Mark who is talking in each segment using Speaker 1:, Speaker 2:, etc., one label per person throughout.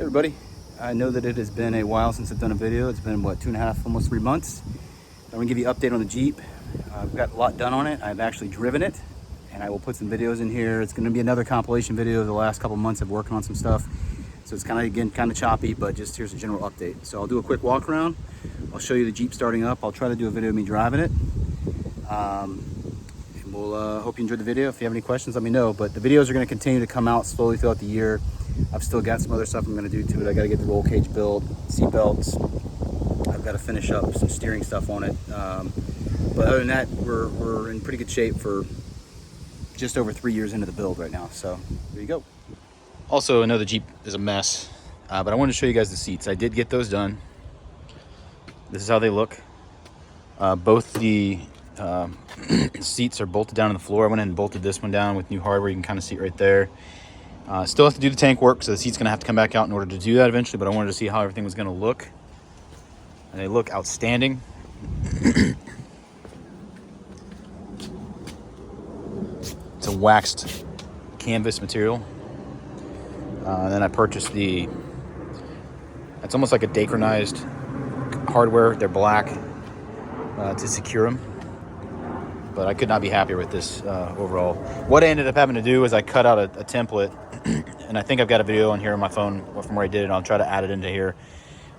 Speaker 1: Everybody, I know that it has been a while since I've done a video. It's been what, 2.5, almost 3 months. I'm gonna give you an update on the Jeep. I've got a lot done on it. I've actually driven it, and I will put some videos in here. It's gonna be another compilation video of the last couple months of working on some stuff. So it's kind of choppy, but just here's a general update. So I'll do a quick walk around. I'll show you the Jeep starting up. I'll try to do a video of me driving it. And we'll hope you enjoyed the video. If you have any questions, let me know. But the videos are gonna continue to come out slowly throughout the year. I've still got some other stuff I'm gonna do to it. I gotta get the roll cage built, seat belts. I've gotta finish up some steering stuff on it. But other than that, we're in pretty good shape for just over 3 years into the build right now. So there you go. Also, I know the Jeep is a mess, but I wanted to show you guys the seats. I did get those done. This is how they look. Both the seats are bolted down to the floor. I went ahead and bolted this one down with new hardware. You can kind of see it right there. Still have to do the tank work, so the seat's gonna have to come back out in order to do that eventually, but I wanted to see how everything was gonna look. And they look outstanding. It's a waxed canvas material. Then I purchased it's almost like a Dacronized hardware. They're black to secure them. But I could not be happier with this overall. What I ended up having to do is I cut out a template, and I think I've got a video on here on my phone from where I did it. I'll try to add it into here.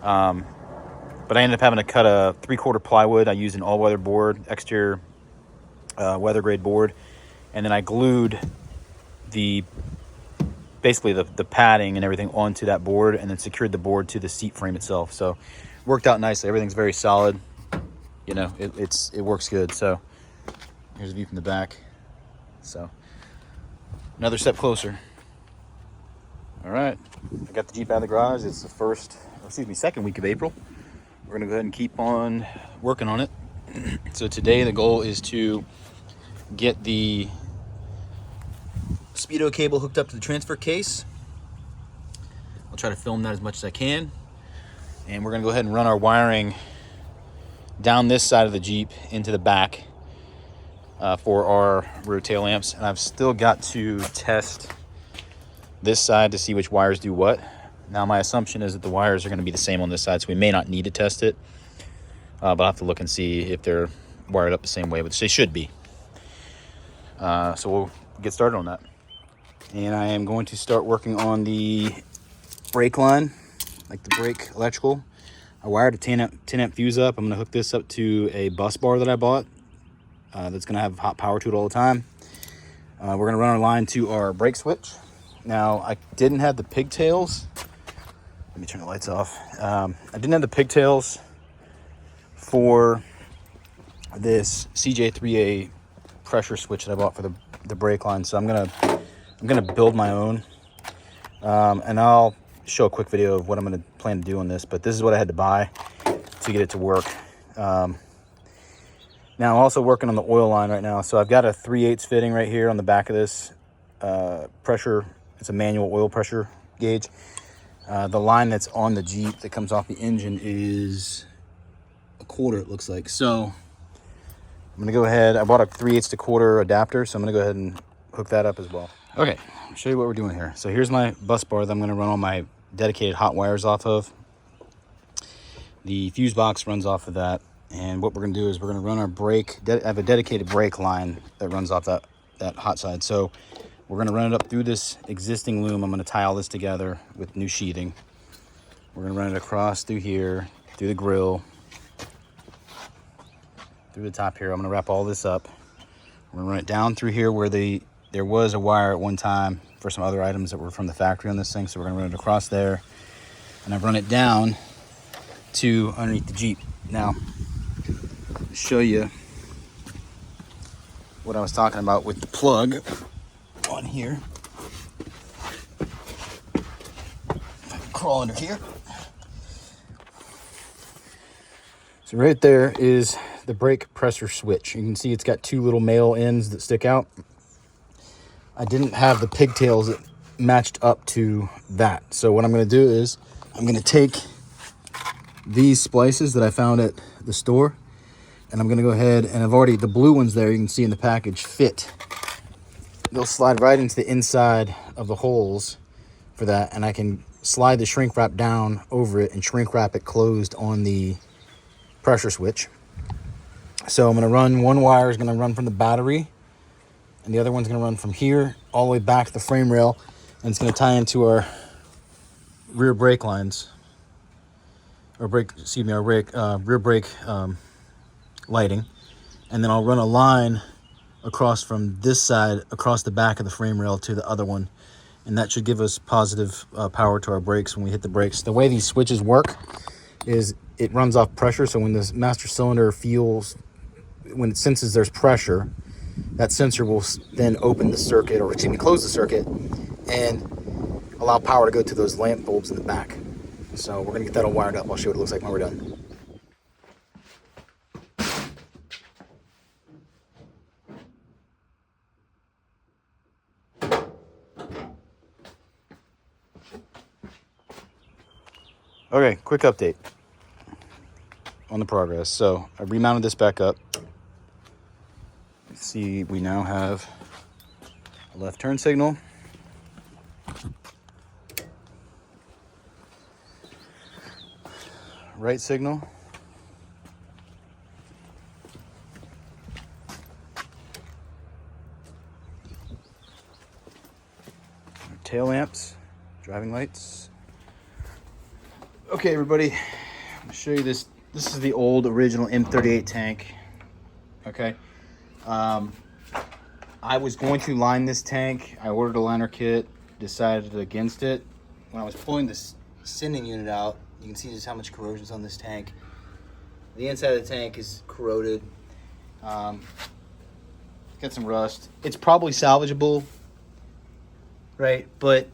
Speaker 1: But I ended up having to cut a 3/4 plywood. I used an all-weather board, exterior weather grade board, and then I glued basically the padding and everything onto that board, and then secured the board to the seat frame itself. So worked out nicely. Everything's very solid. You know, it works good. So here's a view from the back. So another step closer. All right, I got the Jeep out of the garage. It's the second week of April. We're gonna go ahead and keep on working on it. So today the goal is to get the speedo cable hooked up to the transfer case. I'll try to film that as much as I can. And we're gonna go ahead and run our wiring down this side of the Jeep into the back for our rear tail lamps. And I've still got to test this side to see which wires do what. Now my assumption is that the wires are going to be the same on this side, so we may not need to test it, but I'll have to look and see if they're wired up the same way, which they should be. So we'll get started on that. And I am going to start working on the brake line, like the brake electrical. I wired a 10 amp fuse up. I'm going to hook this up to a bus bar that I bought that's going to have hot power to it all the time. We're going to run our line to our brake switch. Now, I didn't have the pigtails. Let me turn the lights off. I didn't have the pigtails for this CJ3A pressure switch that I bought for the brake line, so I'm gonna build my own, and I'll show a quick video of what I'm gonna plan to do on this. But this is what I had to buy to get it to work. Now I'm also working on the oil line right now, so I've got a 3/8 fitting right here on the back of this pressure. It's a manual oil pressure gauge. The line that's on the Jeep that comes off the engine is 1/4, it looks like. So I'm gonna go ahead. I bought a 3/8 to 1/4 adapter, so I'm gonna go ahead and hook that up as well. Okay, I'll show you what we're doing here. So here's my bus bar that I'm gonna run all my dedicated hot wires off of. The fuse box runs off of that, and what we're gonna do is we're gonna run our brake. I have a dedicated brake line that runs off that hot side. So we're gonna run it up through this existing loom. I'm gonna tie all this together with new sheathing. We're gonna run it across through here, through the grill, through the top here. I'm gonna wrap all this up. We're gonna run it down through here where there was a wire at one time for some other items that were from the factory on this thing. So we're gonna run it across there, and I've run it down to underneath the Jeep. Now, to show you what I was talking about with the plug on here. If I can crawl under here. So right there is the brake pressure switch. You can see it's got two little male ends that stick out. I didn't have the pigtails that matched up to that. So what I'm gonna do is I'm gonna take these splices that I found at the store, and I'm gonna go ahead, and the blue ones there, you can see in the package, fit. They'll slide right into the inside of the holes for that, and I can slide the shrink wrap down over it and shrink wrap it closed on the pressure switch. So I'm going to run, one wire is going to run from the battery, and the other one's going to run from here all the way back to the frame rail, and it's going to tie into our rear brake lines, or rear brake lighting. And then I'll run a line across from this side, across the back of the frame rail to the other one, and that should give us positive power to our brakes when we hit the brakes. The way these switches work is it runs off pressure, so when the master cylinder feels, when it senses there's pressure, that sensor will then open the circuit, or excuse me, close the circuit, and allow power to go to those lamp bulbs in the back. So we're gonna get that all wired up. I'll show you what it looks like when we're done. Okay, quick update on the progress. So I remounted this back up. See, we now have a left turn signal, right signal, tail lamps, driving lights. Okay, everybody, I'm gonna show you this. This is the old original M38 tank. Okay. I was going to line this tank. I ordered a liner kit, decided against it. When I was pulling this sending unit out, you can see just how much corrosion's on this tank. The inside of the tank is corroded. Got some rust. It's probably salvageable, right? But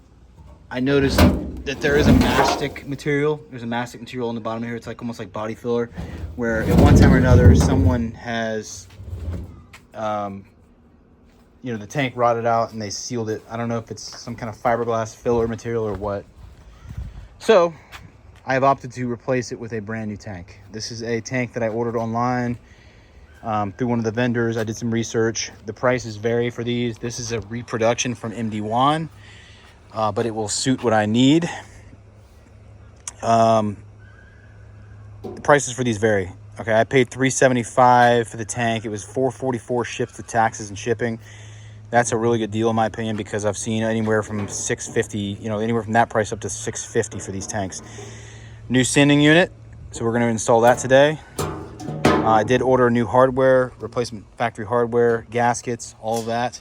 Speaker 1: I noticed that there is a mastic material. There's a mastic material on the bottom here. It's like almost like body filler, where at one time or another, someone has, you know, the tank rotted out and they sealed it. I don't know if it's some kind of fiberglass filler material or what. So I have opted to replace it with a brand new tank. This is a tank that I ordered online through one of the vendors. I did some research. The prices vary for these. This is a reproduction from MD1, but it will suit what I need. The prices for these vary. Okay, I paid $375 for the tank. It was $444 shipped with taxes and shipping. That's a really good deal in my opinion, because I've seen anywhere from $650, you know, anywhere from that price up to $650 for these tanks. New sending unit, so we're going to install that today. I did order new hardware, replacement factory hardware, gaskets, all of that.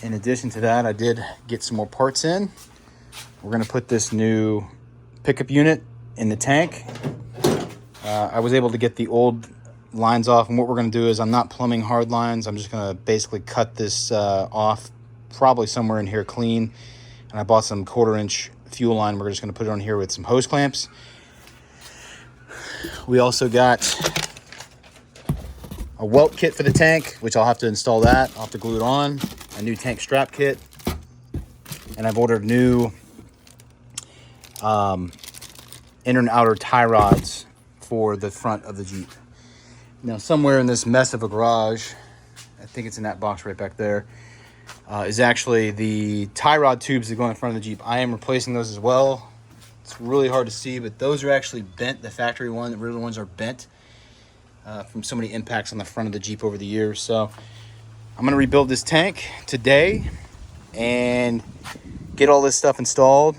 Speaker 1: In addition to that, I did get some more parts in. We're going to put this new pickup unit in the tank. I was able to get the old lines off, and what we're going to do is, I'm not plumbing hard lines. I'm just going to basically cut this off, probably somewhere in here clean. And I bought some 1/4-inch fuel line. We're just going to put it on here with some hose clamps. We also got a welt kit for the tank, which I'll have to install that. I'll have to glue it on. A new tank strap kit. And I've ordered new inner and outer tie rods for the front of the Jeep. Now, somewhere in this mess of a garage, I think it's in that box right back there, is actually the tie rod tubes that go in front of the Jeep. I am replacing those as well. It's really hard to see, but those are actually bent. The factory one, the real ones are bent from so many impacts on the front of the Jeep over the years. So I'm gonna rebuild this tank today and get all this stuff installed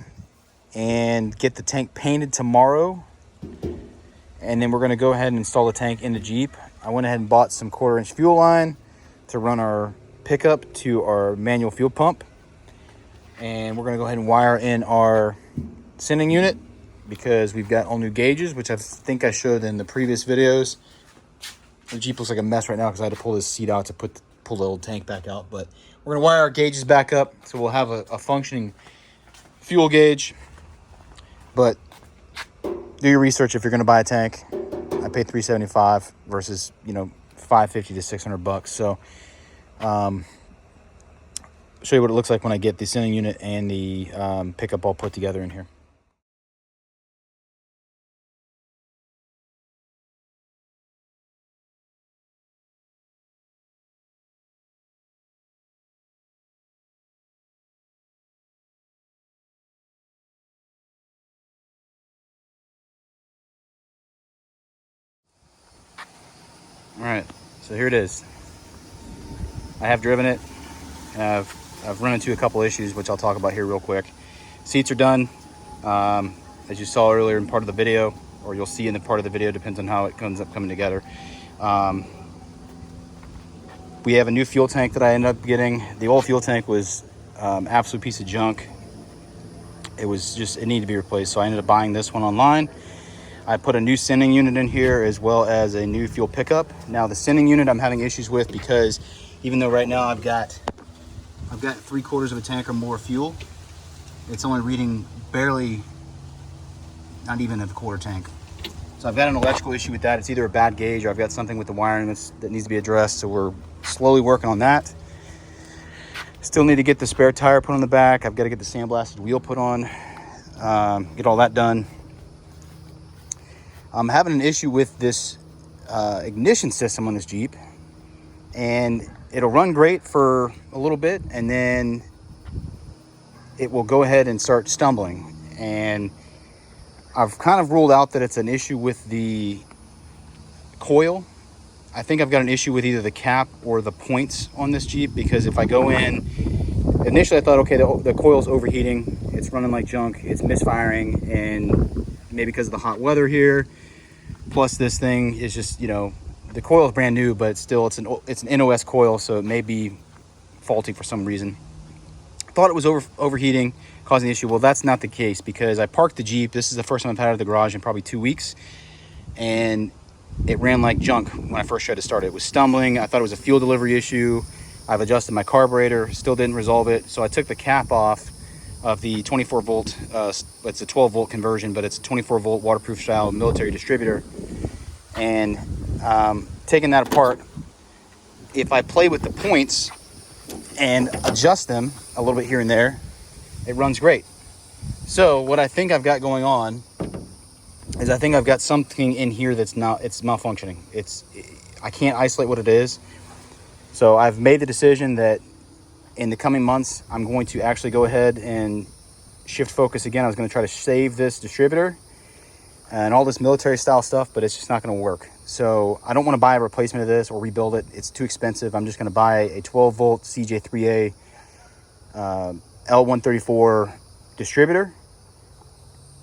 Speaker 1: and get the tank painted tomorrow. And then we're gonna go ahead and install the tank in the Jeep. I went ahead and bought some 1/4-inch fuel line to run our pickup to our manual fuel pump. And we're gonna go ahead and wire in our sending unit, because we've got all new gauges, which I think I showed in the previous videos. The Jeep looks like a mess right now because I had to pull this seat out to pull the old tank back out. But we're gonna wire our gauges back up, so we'll have a functioning fuel gauge. But do your research if you're gonna buy a tank. I paid $375 versus, you know, $550 to $600. So show you what it looks like when I get the sending unit and the pickup all put together in here. right, so here it is. I have driven it, and I've run into a couple issues, which I'll talk about here real quick. Seats are done, as you saw earlier in part of the video, or you'll see in the part of the video, depends on how it ends up coming together. We have a new fuel tank that I ended up getting. The old fuel tank was absolute piece of junk. It needed to be replaced, so I ended up buying this one online. I put a new sending unit in here as well as a new fuel pickup. Now the sending unit I'm having issues with because even though right now I've got 3/4 of a tank or more fuel, it's only reading barely, not even a quarter tank. So I've got an electrical issue with that. It's either a bad gauge or I've got something with the wiring that needs to be addressed. So we're slowly working on that. Still need to get the spare tire put on the back. I've got to get the sandblasted wheel put on, get all that done. I'm having an issue with this ignition system on this Jeep, and it'll run great for a little bit and then it will go ahead and start stumbling. And I've kind of ruled out that it's an issue with the coil. I think I've got an issue with either the cap or the points on this Jeep, because if I go in, initially I thought, okay, the coil's overheating, it's running like junk, it's misfiring, and maybe because of the hot weather here, plus this thing is just, you know, the coil is brand new, but still it's an NOS coil, so it may be faulty for some reason. Thought it was overheating, causing the issue. Well, that's not the case, because I parked the Jeep. This is the first time I've had it out of the garage in probably 2 weeks, and it ran like junk when I first tried to start it. It was stumbling. I thought it was a fuel delivery issue. I've adjusted my carburetor, still didn't resolve it. So I took the cap off of the 24 volt, it's a 12 volt conversion, but it's a 24 volt waterproof style military distributor. And taking that apart, if I play with the points and adjust them a little bit here and there, it runs great. So what I think I've got going on is I think I've got something in here it's malfunctioning. I can't isolate what it is. So I've made the decision that in the coming months, I'm going to actually go ahead and shift focus again. I was going to try to save this distributor and all this military style stuff, but it's just not going to work. So I don't want to buy a replacement of this or rebuild it. It's too expensive. I'm just going to buy a 12 volt CJ3A L134 distributor.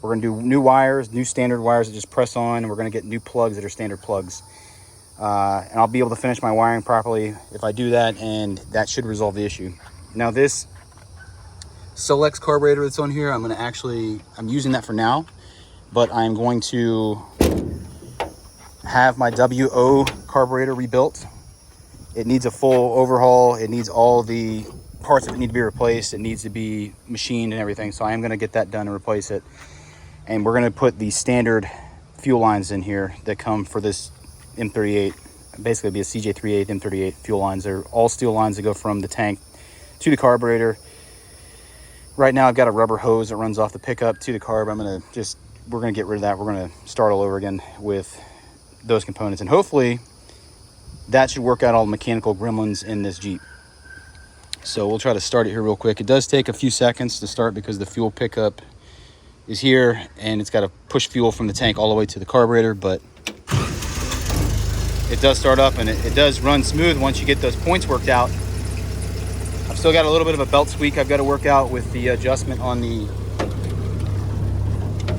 Speaker 1: We're going to do new wires, new standard wires that just press on, and we're going to get new plugs that are standard plugs. And I'll be able to finish my wiring properly if I do that, and that should resolve the issue. Now this Solex carburetor that's on here, I'm using that for now, but I'm going to have my WO carburetor rebuilt. It needs a full overhaul. It needs all the parts that need to be replaced. It needs to be machined and everything. So I am going to get that done and replace it. And we're going to put the standard fuel lines in here that come for this M38. Basically it'll be a CJ38 M38 fuel lines. They're all steel lines that go from the tank to the carburetor. Right now I've got a rubber hose that runs off the pickup to the carb. We're going to get rid of that. We're going to start all over again with those components, and hopefully that should work out all the mechanical gremlins in this Jeep. So we'll try to start it here real quick. It does take a few seconds to start because the fuel pickup is here and it's got to push fuel from the tank all the way to the carburetor, but it does start up and it does run smooth once you get those points worked out. I've still got a little bit of a belt squeak I've got to work out with the adjustment on the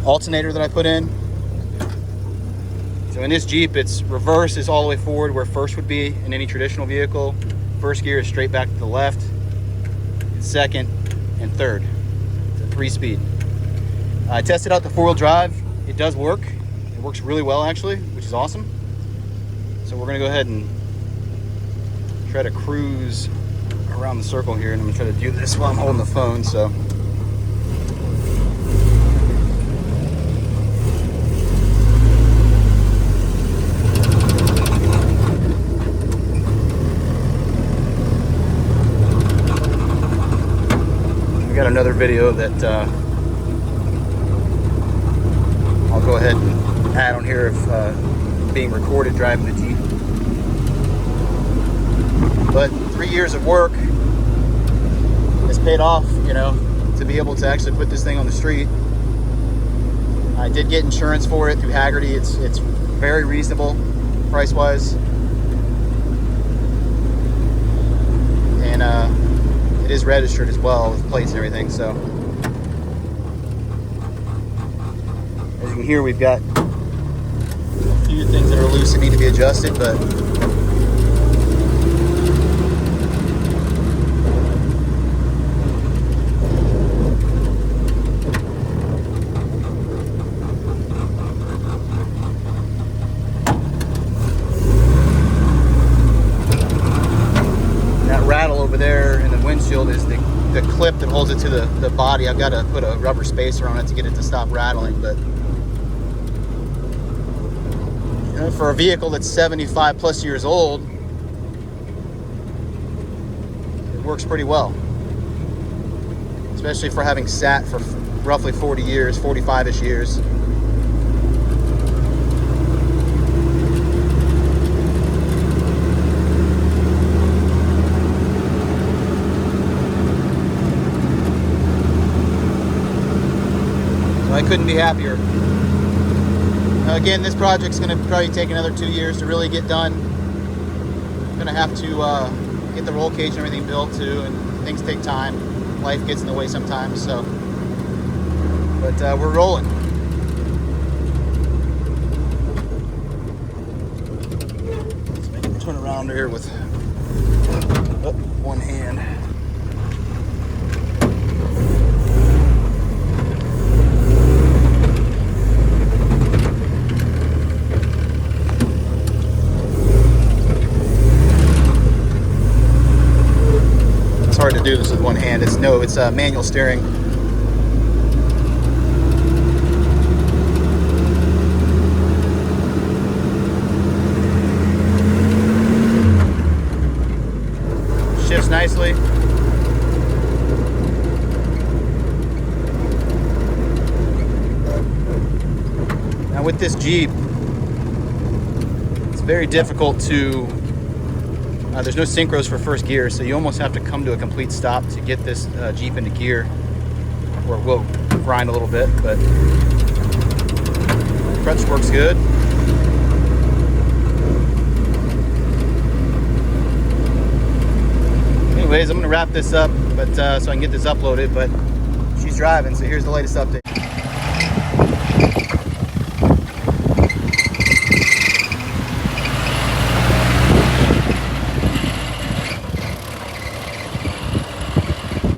Speaker 1: alternator that I put in. So in this Jeep, its reverse is all the way forward where first would be in any traditional vehicle. First gear is straight back to the left, second and third. It's a 3-speed. I tested out the 4-wheel drive. It does work. It works really well actually, which is awesome. So we're gonna go ahead and try to cruise around the circle here, and I'm gonna try to do this while I'm holding the phone. So we got another video that I'll go ahead and add on here of being recorded driving the Jeep. But 3 years of work has paid off, you know, to be able to actually put this thing on the street. I did get insurance for it through Haggerty. It's very reasonable price-wise. it is registered as well with plates and everything. So as you can hear, we've got a few things that are loose that need to be adjusted, but rattle over there in the windshield is the clip that holds it to the body. I've got to put a rubber spacer on it to get it to stop rattling, but you know, for a vehicle that's 75 plus years old, it works pretty well, especially for having sat for roughly 40 years, 45-ish years. I couldn't be happier. Again, this project's going to probably take another 2 years to really get done. I'm going to have to get the roll cage and everything built too, and things take time. Life gets in the way sometimes, so. But we're rolling. Let's make it turn around here with one hand. Hard to do this with one hand. It's manual steering. Shifts nicely. Now with this Jeep, it's very difficult to there's no synchros for first gear, so you almost have to come to a complete stop to get this Jeep into gear, or it will grind a little bit, but clutch works good. Anyways, I'm going to wrap this up, but so I can get this uploaded, but she's driving, so here's the latest update.